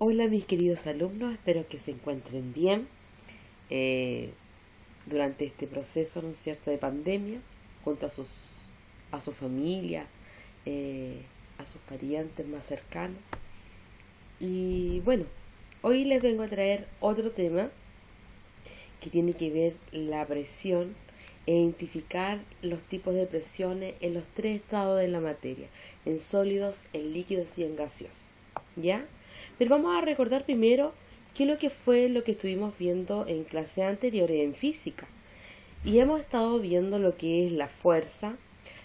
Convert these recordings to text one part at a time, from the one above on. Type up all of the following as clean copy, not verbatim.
Hola mis queridos alumnos, espero que se encuentren bien eh, durante este proceso, ¿no es cierto?, de pandemia, junto a su familia, eh, a sus parientes más cercanos. Y bueno, hoy les vengo a traer otro tema que tiene que ver la presión e identificar los tipos de presiones en los tres estados de la materia, en sólidos, en líquidos y en gaseosos. ¿Ya? Pero vamos a recordar primero qué es lo que fue lo que estuvimos viendo en clases anteriores en física. Y hemos estado viendo lo que es la fuerza,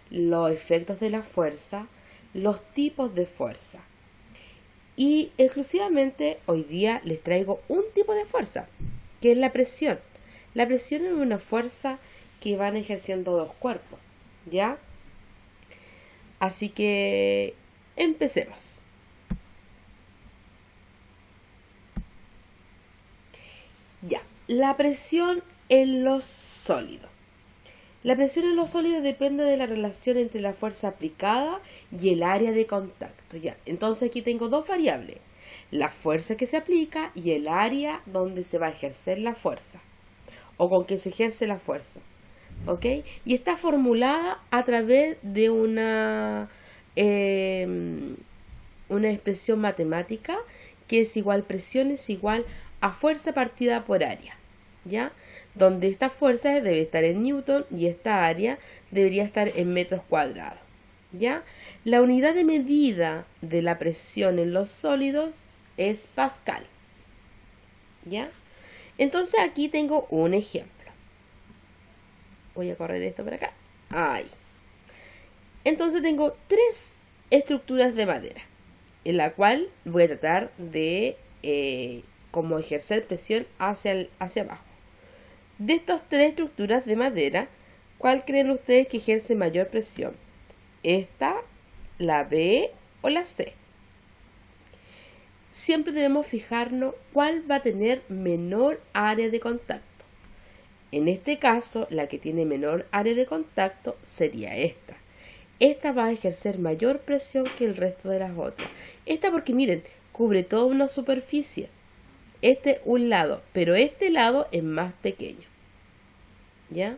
los efectos de la fuerza, los tipos de fuerza. Y exclusivamente hoy día les traigo un tipo de fuerza, que es la presión. La presión es una fuerza que van ejerciendo dos cuerpos, ¿ya? Así que empecemos. Ya, la presión en los sólidos. La presión en los sólidos depende de la relación entre la fuerza aplicada y el área de contacto. Ya, entonces aquí tengo dos variables, la fuerza que se aplica y el área donde se va a ejercer la fuerza o con que se ejerce la fuerza. ¿Ok? Y está formulada a través de eh, una expresión matemática que es igual, presión es igual a fuerza partida por área. ¿Ya? Donde esta fuerza debe estar en newton y esta área debería estar en metros cuadrados. ¿Ya? La unidad de medida de la presión en los sólidos es Pascal. ¿Ya? Entonces aquí tengo un ejemplo. Voy a correr esto para acá. Ahí. Entonces tengo tres estructuras de madera, en la cual voy a tratar de como ejercer presión hacia abajo. De estas tres estructuras de madera, ¿cuál creen ustedes que ejerce mayor presión? ¿Esta, la B o la C? Siempre debemos fijarnos cuál va a tener menor área de contacto. En este caso, la que tiene menor área de contacto sería esta. Esta va a ejercer mayor presión que el resto de las otras. Esta porque miren, cubre toda una superficie. Este un lado, pero este lado es más pequeño. ¿Ya?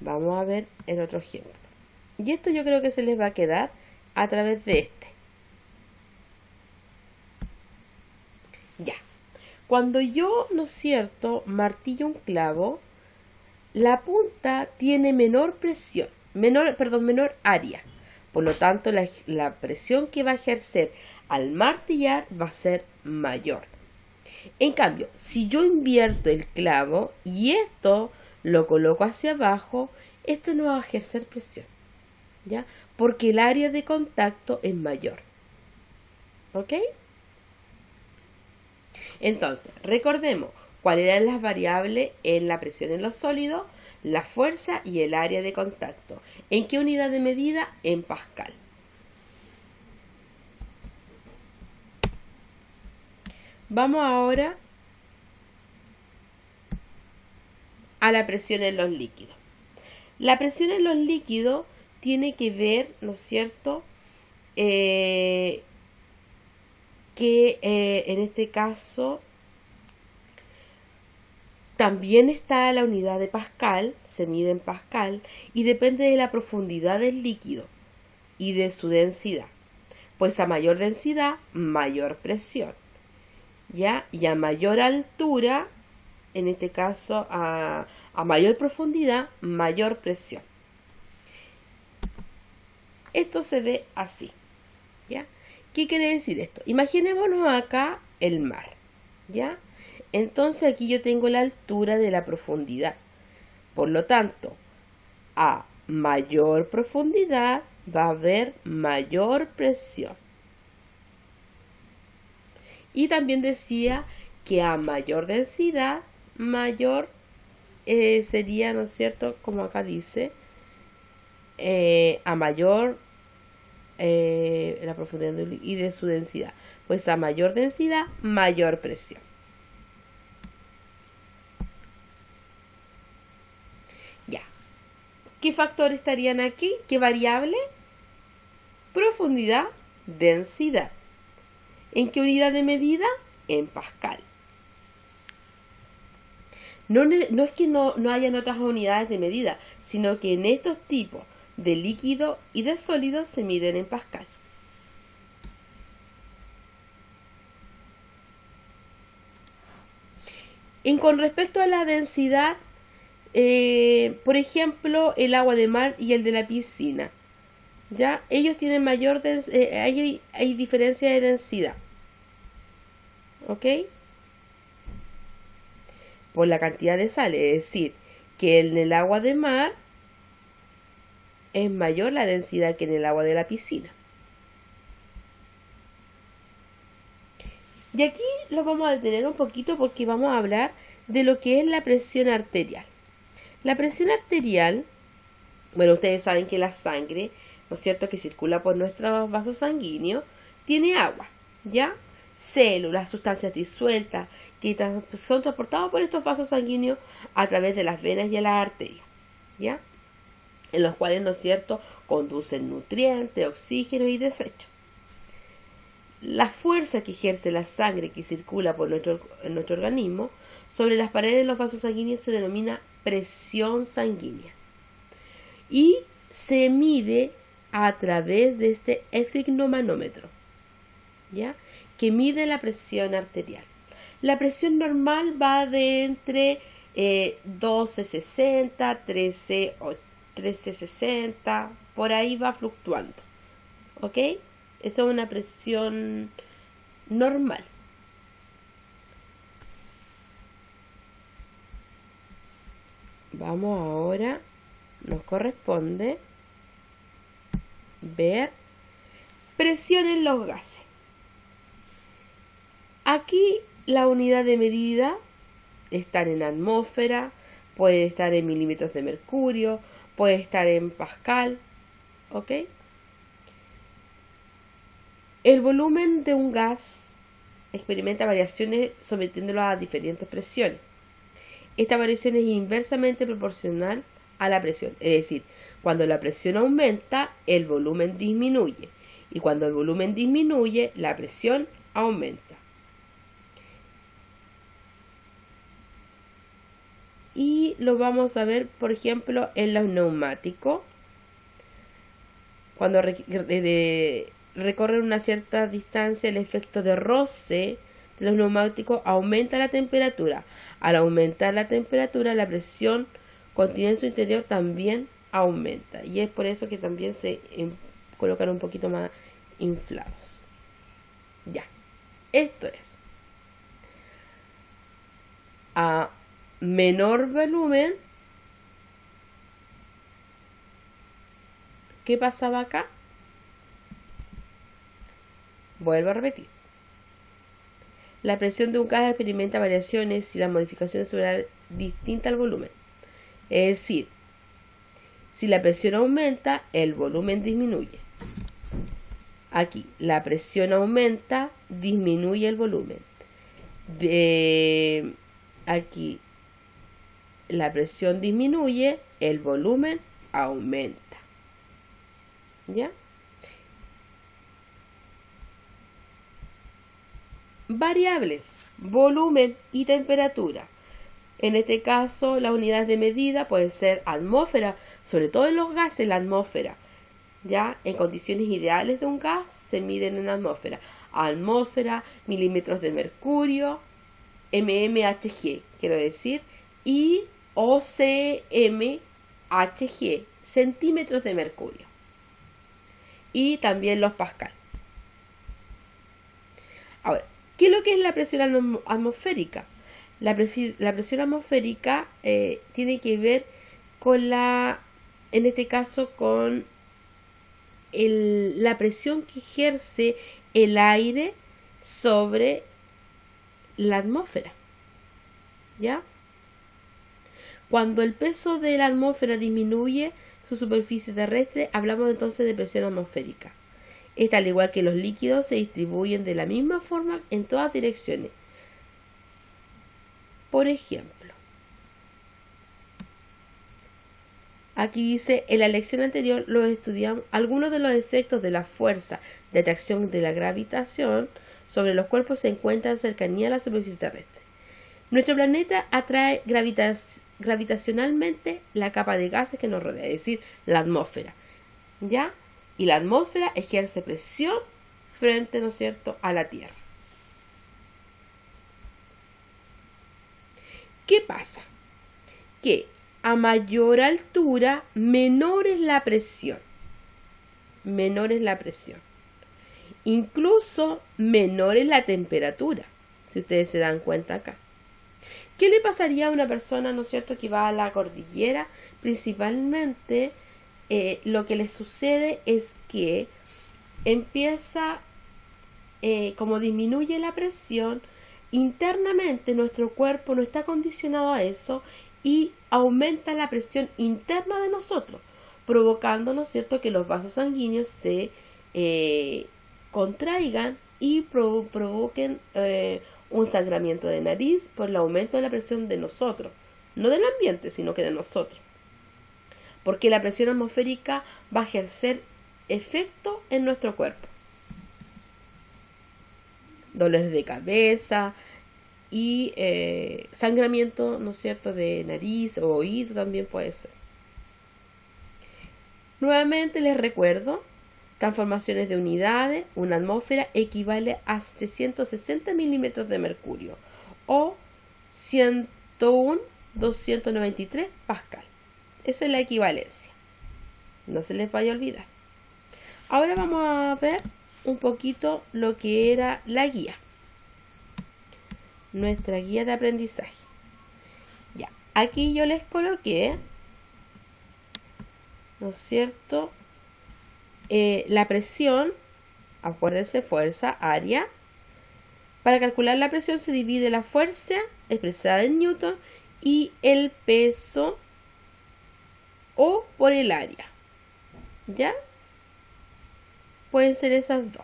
Vamos a ver el otro ejemplo. Y esto yo creo que se les va a quedar a través de este. Ya. Cuando yo, ¿no es cierto?, martillo un clavo, la punta tiene menor presión, menor área. Por lo tanto, la presión que va a ejercer al martillar va a ser mayor. En cambio, si yo invierto el clavo y esto lo coloco hacia abajo, esto no va a ejercer presión, ¿ya? Porque el área de contacto es mayor. ¿Ok? Entonces, recordemos cuáles eran las variables en la presión en los sólidos, la fuerza y el área de contacto. ¿En qué unidad de medida? En Pascal. Vamos ahora a la presión en los líquidos. La presión en los líquidos tiene que ver, ¿no es cierto?, que en este caso también está la unidad de Pascal, se mide en Pascal, y depende de la profundidad del líquido y de su densidad. Pues a mayor densidad, mayor presión. ¿Ya? Y a mayor altura, en este caso a mayor profundidad, mayor presión. Esto se ve así. ¿Ya? ¿Qué quiere decir esto? Imaginémonos acá el mar. ¿Ya? Entonces aquí yo tengo la altura de la profundidad. Por lo tanto, a mayor profundidad va a haber mayor presión. Y también decía que a mayor densidad, mayor sería, ¿no es cierto?, como acá dice, a mayor la profundidad y de su densidad. Pues a mayor densidad, mayor presión. Ya. ¿Qué factores estarían aquí? ¿Qué variable? profundidad, densidad. ¿En qué unidad de medida? En pascal. No es que no hayan otras unidades de medida, sino que en estos tipos de líquido y de sólido se miden en pascal. Con respecto a la densidad, por ejemplo, el agua de mar y el de la piscina, ¿ya? Ellos tienen mayor densidad, hay diferencia de densidad, ¿ok? Por la cantidad de sal, es decir, que en el agua de mar es mayor la densidad que en el agua de la piscina. Y aquí lo vamos a detener un poquito porque vamos a hablar de lo que es la presión arterial. La presión arterial, bueno, ustedes saben que la sangre, ¿no es cierto?, que circula por nuestros vasos sanguíneos, tiene agua, ¿ya? Células, sustancias disueltas, que son transportadas por estos vasos sanguíneos a través de las venas y las arterias, ¿ya? En los cuales, ¿no es cierto?, conducen nutrientes, oxígeno y desechos. La fuerza que ejerce la sangre que circula por nuestro organismo sobre las paredes de los vasos sanguíneos se denomina presión sanguínea y se mide a través de este esfigmomanómetro, ¿ya?, que mide la presión arterial. La presión normal va de entre 12,60, 13,60, por ahí va fluctuando, ¿ok? Esa es una presión normal. Vamos ahora, nos corresponde ver presión en los gases. Aquí la unidad de medida está en atmósfera, puede estar en milímetros de mercurio, puede estar en pascal, ¿ok? El volumen de un gas experimenta variaciones sometiéndolo a diferentes presiones. Esta variación es inversamente proporcional a la presión, es decir, cuando la presión aumenta, el volumen disminuye, y cuando el volumen disminuye, la presión aumenta. Y lo vamos a ver, por ejemplo, en los neumáticos. Cuando recorren una cierta distancia, el efecto de roce de los neumáticos aumenta la temperatura. Al aumentar la temperatura, la presión contenida en su interior también aumenta. Y es por eso que también se colocan un poquito más inflados. Ya, esto es. A menor volumen, ¿qué pasaba acá? Vuelvo a repetir. La presión de un gas experimenta variaciones si las modificaciones son distintas al volumen. Es decir, si la presión aumenta, el volumen disminuye. Aquí, la presión aumenta, disminuye el volumen. Aquí, la presión disminuye, el volumen aumenta. ¿Ya? Variables, volumen y temperatura. En este caso, las unidades de medida pueden ser atmósfera, sobre todo en los gases, la atmósfera. ¿Ya? En condiciones ideales de un gas se miden en atmósfera. Atmósfera, milímetros de mercurio, mmHg, quiero decir, y ocmHg, centímetros de mercurio. Y también los pascal. Ahora, ¿qué es lo que es la presión atmosférica? La presión atmosférica tiene que ver con en este caso, con la presión que ejerce el aire sobre la atmósfera. ¿Ya? Cuando el peso de la atmósfera disminuye su superficie terrestre, hablamos entonces de presión atmosférica. Esta, al igual que los líquidos, se distribuyen de la misma forma en todas direcciones. Por ejemplo, Aquí dice, en la lección anterior los estudiamos algunos de los efectos de la fuerza de atracción de la gravitación sobre los cuerpos se encuentran en cercanía a la superficie terrestre. Nuestro planeta atrae gravitacionalmente la capa de gases que nos rodea, es decir, la atmósfera, ¿ya? Y la atmósfera ejerce presión frente, ¿no es cierto?, a la Tierra. ¿Qué pasa? Que a mayor altura, menor es la presión. Menor es la presión. Incluso menor es la temperatura, si ustedes se dan cuenta acá. ¿Qué le pasaría a una persona, ¿no es cierto?, que va a la cordillera? Principalmente lo que le sucede es que empieza, como disminuye la presión, internamente nuestro cuerpo no está condicionado a eso y aumenta la presión interna de nosotros, provocando, ¿no es cierto?, que los vasos sanguíneos se contraigan y provoquen un sangramiento de nariz por el aumento de la presión de nosotros, no del ambiente, sino que de nosotros, porque la presión atmosférica va a ejercer efecto en nuestro cuerpo. Dolores de cabeza y sangramiento, ¿no es cierto?, de nariz o oído también puede ser. Nuevamente les recuerdo, transformaciones de unidades, una atmósfera equivale a 760 milímetros de mercurio o 101,293 pascal. Esa es la equivalencia. No se les vaya a olvidar. Ahora vamos a ver un poquito lo que era la guía. Nuestra guía de aprendizaje. Ya, aquí yo les coloqué, ¿no es cierto?, la presión, acuérdense, fuerza, área. Para calcular la presión se divide la fuerza expresada en newton y el peso o por el área. ¿Ya? Pueden ser esas dos.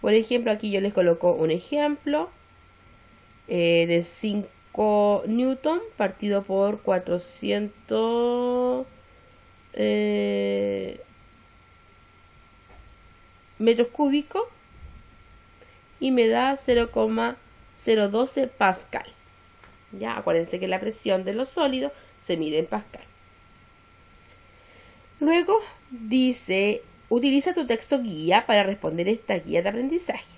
Por ejemplo, aquí yo les coloco un ejemplo de 5 newton partido por 400 metros cúbicos y me da 0,012 pascal. Ya, acuérdense que la presión de los sólidos se mide en pascal. Luego dice, utiliza tu texto guía para responder esta guía de aprendizaje.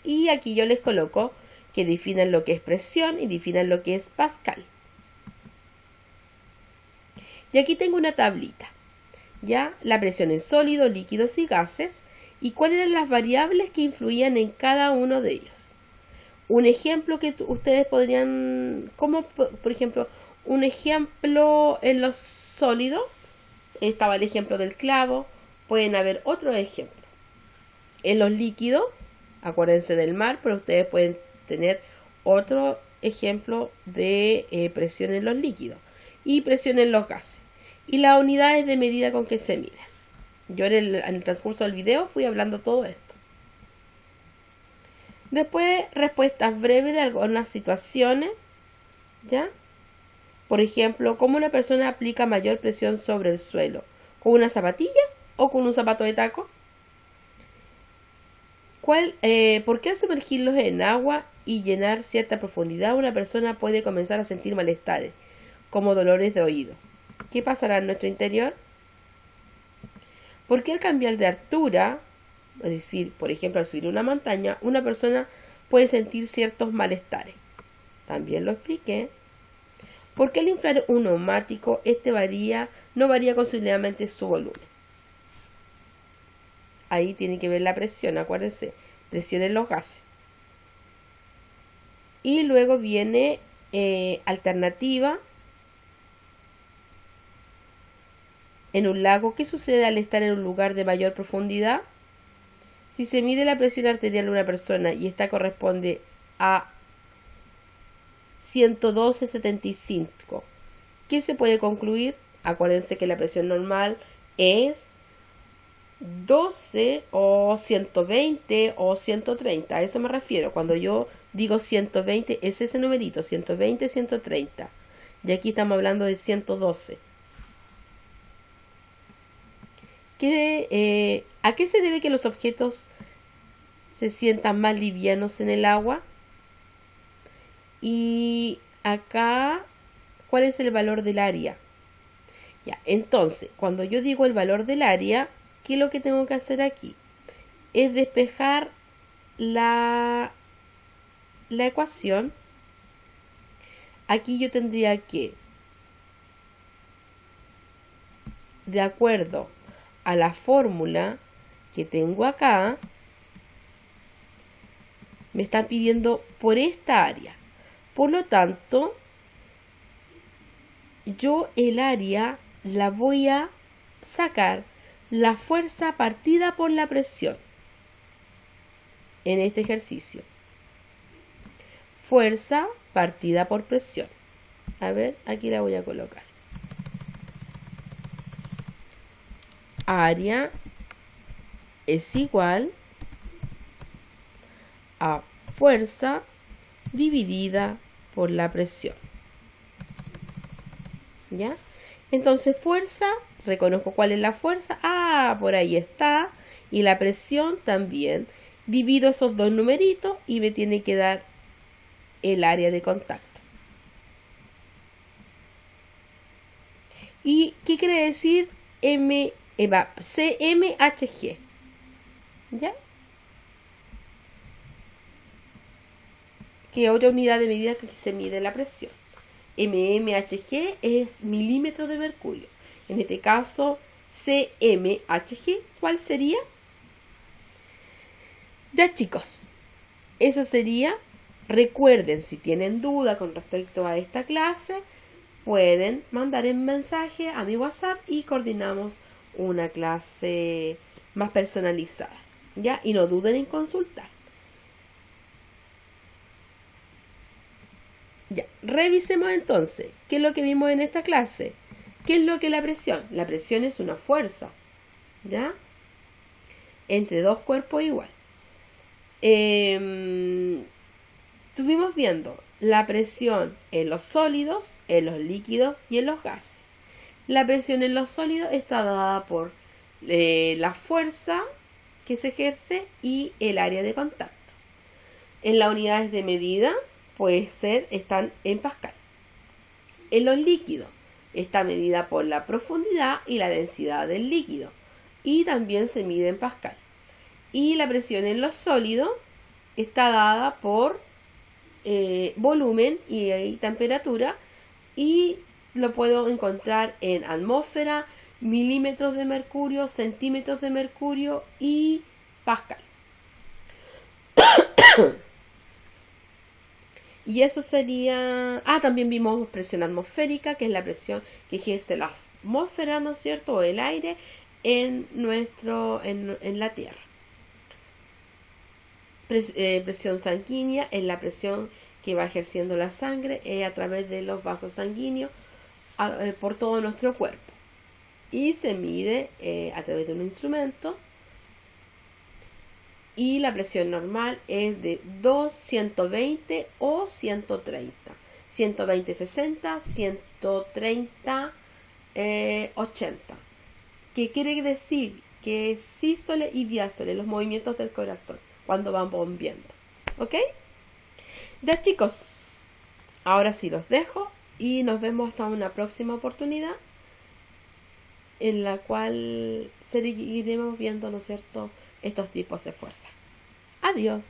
Y aquí yo les coloco que definan lo que es presión y definan lo que es pascal. Y aquí tengo una tablita, ya, la presión en sólidos, líquidos y gases, y cuáles eran las variables que influían en cada uno de ellos. Un ejemplo que ustedes podrían, como por ejemplo, un ejemplo en los sólidos, estaba el ejemplo del clavo, pueden haber otros ejemplos. En los líquidos, acuérdense del mar, pero ustedes pueden tener otro ejemplo de presión en los líquidos y presión en los gases. Y las unidades de medida con que se miden. Yo en el transcurso del video fui hablando todo esto. Después, respuestas breves de algunas situaciones, ¿ya? Por ejemplo, ¿cómo una persona aplica mayor presión sobre el suelo? ¿Con una zapatilla o con un zapato de taco? ¿Por qué al sumergirlos en agua y llenar cierta profundidad una persona puede comenzar a sentir malestares, como dolores de oído? ¿Qué pasará en nuestro interior? ¿Por qué al cambiar de altura, es decir, por ejemplo, al subir una montaña, una persona puede sentir ciertos malestares? También lo expliqué. ¿Por qué al inflar un neumático, no varía considerablemente su volumen? Ahí tiene que ver la presión, acuérdense, presión en los gases. Y luego viene alternativa. En un lago, ¿qué sucede al estar en un lugar de mayor profundidad? Si se mide la presión arterial de una persona y esta corresponde a 112,75, ¿qué se puede concluir? Acuérdense que la presión normal es 12 o 120 o 130, a eso me refiero. Cuando yo digo 120 es ese numerito, 120, 130. Y aquí estamos hablando de 112. ¿A qué se debe que los objetos se sientan más livianos en el agua? Y acá, ¿cuál es el valor del área? Ya, entonces, cuando yo digo el valor del área, ¿qué es lo que tengo que hacer aquí? Es despejar la ecuación. Aquí yo tendría que, de acuerdo a la fórmula que tengo acá, me están pidiendo por esta área. Por lo tanto, yo el área la voy a sacar la fuerza partida por la presión en este ejercicio. Fuerza partida por presión. A ver, aquí la voy a colocar. Área es igual a fuerza dividida por la presión. ¿Ya? Entonces fuerza, reconozco cuál es la fuerza. Ah, por ahí está. Y la presión también. Divido esos dos numeritos y me tiene que dar el área de contacto. ¿Y qué quiere decir CMHG? ¿Ya? Que otra unidad de medida que se mide la presión. mmHg es milímetros de mercurio. En este caso, CMHG, ¿cuál sería? Ya, chicos, eso sería. Recuerden, si tienen duda con respecto a esta clase, pueden mandar un mensaje a mi WhatsApp y coordinamos una clase más personalizada, ¿ya? Y no duden en consultar. Ya, revisemos entonces, ¿qué es lo que vimos en esta clase? ¿Qué es lo que es la presión? La presión es una fuerza, ¿ya? Entre dos cuerpos igual. Estuvimos viendo la presión en los sólidos, en los líquidos y en los gases. La presión en los sólidos está dada por la fuerza que se ejerce y el área de contacto. En las unidades de medida están en pascal. En los líquidos está medida por la profundidad y la densidad del líquido y también se mide en pascal. Y la presión en los sólidos está dada por volumen y temperatura y lo puedo encontrar en atmósfera, milímetros de mercurio, centímetros de mercurio y pascal. Y eso sería... también vimos presión atmosférica, que es la presión que ejerce la atmósfera, ¿no es cierto?, o el aire en la Tierra. Presión sanguínea es la presión que va ejerciendo la sangre a través de los vasos sanguíneos por todo nuestro cuerpo. Y se mide a través de un instrumento. Y la presión normal es de 2, 120 o 130. 120, 60, 130, 80. ¿Qué quiere decir? Que es sístole y diástole, los movimientos del corazón, cuando van bombeando. ¿Ok? Ya, chicos, ahora sí los dejo y nos vemos hasta una próxima oportunidad en la cual seguiremos viendo, ¿no es cierto?, estos tipos de fuerza. Adiós.